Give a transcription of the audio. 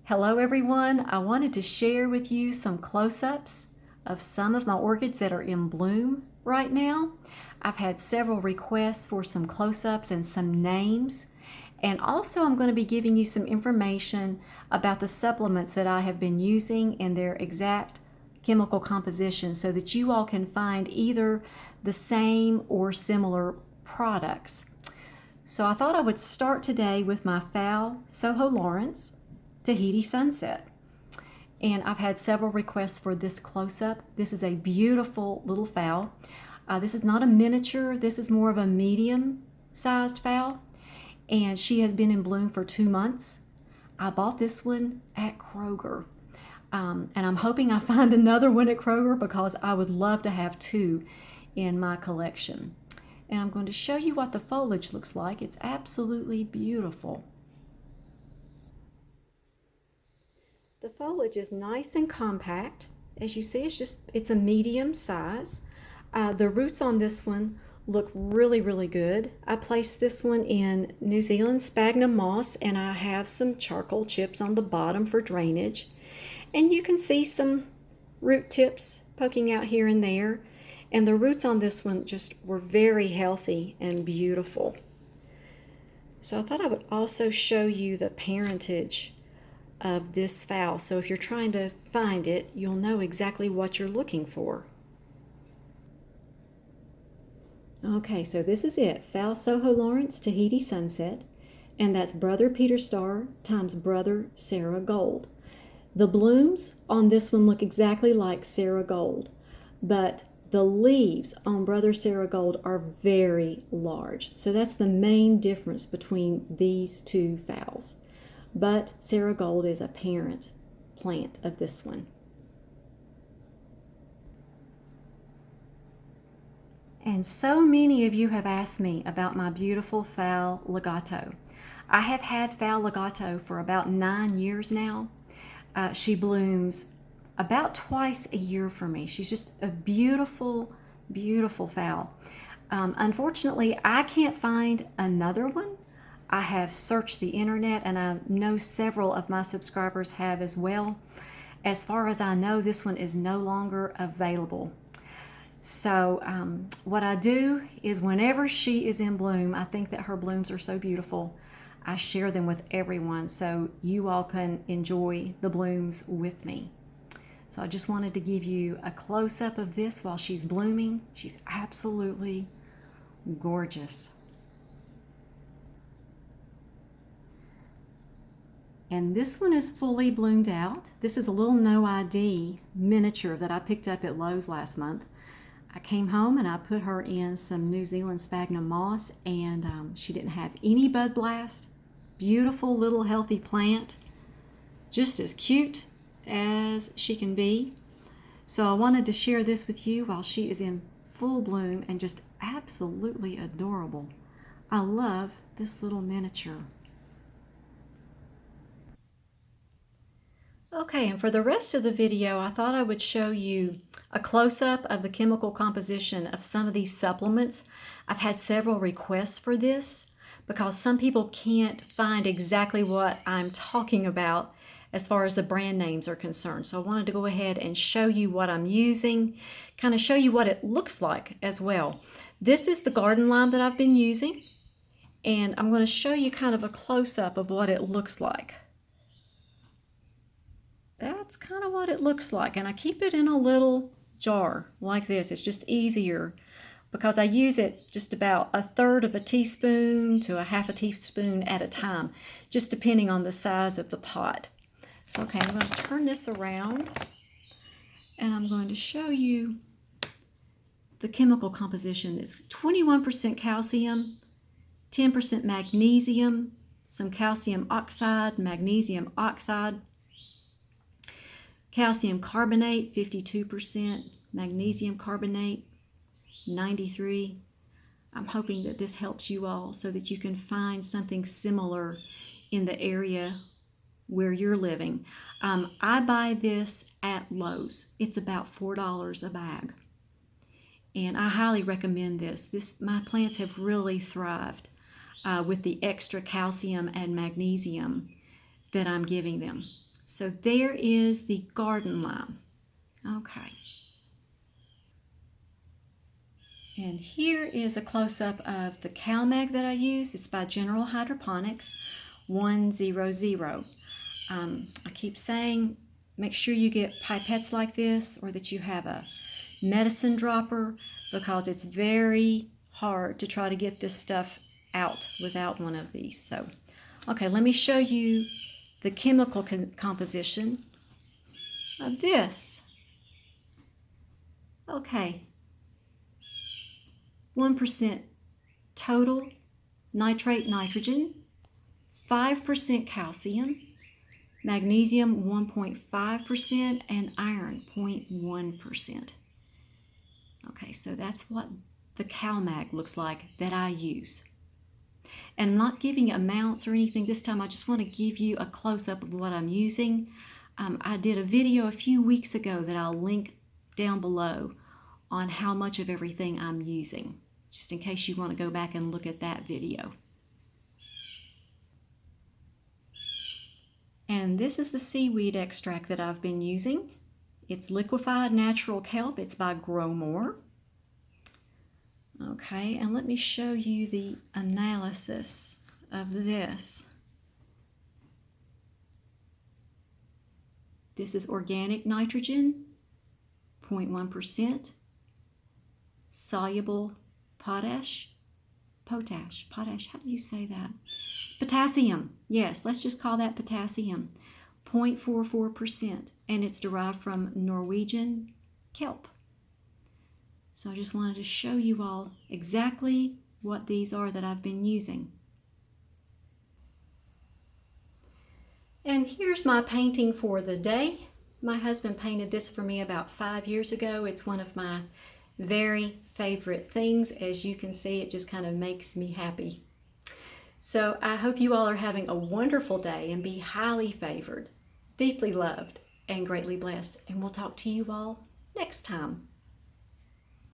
Hello everyone, I wanted to share with you some close-ups of some of my orchids that are in bloom right now. I've had several requests for some close-ups and some names, and also I'm going to be giving you some information about the supplements that I have been using and their exact chemical composition so that you all can find either the same or similar products. So I thought I would start today with my Phal Soho Lawrence Tahiti Sunset. And I've had several requests for this close-up. This is a beautiful little Phal. This is not a miniature, this is more of a medium-sized Phal. And she has been in bloom for 2 months. I bought this one at Kroger. And I'm hoping I find another one at Kroger because I would love to have 2 in my collection. And I'm going to show you what the foliage looks like. It's absolutely beautiful. The foliage is nice and compact. As you see, it's a medium size. The roots on this one look really good. I placed this one in New Zealand sphagnum moss, and I have some charcoal chips on the bottom for drainage. And you can see some root tips poking out here and there. And the roots on this one just were very healthy and beautiful. So I thought I would also show you the parentage of this Phal. So if you're trying to find it, you'll know exactly what you're looking for. Okay, so this is it. Phal Soho Lawrence Tahiti Sunset. And that's Brother Peter Star times Brother Sarah Gold. The blooms on this one look exactly like Sarah Gold, but the leaves on Brother Sarah Gold are very large. So that's the main difference between these two Phals. But Sarah Gold is a parent plant of this one. And so many of you have asked me about my beautiful Phal Legato. I have had Phal Legato for about 9 years now. She blooms about twice a year for me. She's just a beautiful Phal. Unfortunately, I can't find another one. I have searched the internet, and I know several of my subscribers have as well. As far as I know, this one is no longer available. So what I do is whenever she is in bloom, I think that her blooms are so beautiful, I share them with everyone so you all can enjoy the blooms with me. So I just wanted to give you a close-up of this while she's blooming. She's absolutely gorgeous. And this one is fully bloomed out. This is a little no ID miniature that I picked up at Lowe's last month. I came home and I put her in some New Zealand sphagnum moss, and she didn't have any bud blast. Beautiful little healthy plant, just as cute as she can be. So I wanted to share this with you while she is in full bloom and just absolutely adorable. I love this little miniature. Okay, and for the rest of the video, I thought I would show you a close-up of the chemical composition of some of these supplements. I've had several requests for this because some people can't find exactly what I'm talking about as far as the brand names are concerned. So I wanted to go ahead and show you what I'm using, kind of show you what it looks like as well. This is the garden lime that I've been using, and I'm going to show you kind of a close-up of what it looks like. That's kind of what it looks like, and I keep it in a little jar like this. It's just easier because I use it just about 1/3 of a teaspoon to 1/2 teaspoon at a time, just depending on the size of the pot. So okay, I'm going to turn this around and I'm going to show you the chemical composition. It's 21% calcium, 10% magnesium, some calcium oxide, magnesium oxide, calcium carbonate, 52%, magnesium carbonate, 93%. I'm hoping that this helps you all so that you can find something similar in the area where you're living. I buy this at Lowe's. It's about $4 a bag. And I highly recommend this. My plants have really thrived with the extra calcium and magnesium that I'm giving them. So there is the garden lime. Okay. And here is a close-up of the CalMag that I use. It's by General Hydroponics 100. I keep saying make sure you get pipettes like this, or that you have a medicine dropper, because it's very hard to try to get this stuff out without one of these. So, okay, let me show you the chemical composition of this. Okay, 1% total nitrate nitrogen, 5% calcium, magnesium 1.5%, and iron 0.1%. Okay, so that's what the CalMag looks like that I use. And I'm not giving amounts or anything this time. I just want to give you a close-up of what I'm using. I did a video a few weeks ago that I'll link down below on how much of everything I'm using, just in case you want to go back and look at that video. And this is the seaweed extract that I've been using. It's liquefied natural kelp. It's by Grow More. Okay, and let me show you the analysis of this. This is organic nitrogen, 0.1%, soluble potash, how do you say that? Potassium, yes, let's just call that potassium, 0.44%, and it's derived from Norwegian kelp. So I just wanted to show you all exactly what these are that I've been using. And here's my painting for the day. My husband painted this for me about 5 years ago. It's one of my very favorite things. As you can see, it just kind of makes me happy. So I hope you all are having a wonderful day and be highly favored, deeply loved, and greatly blessed. And we'll talk to you all next time.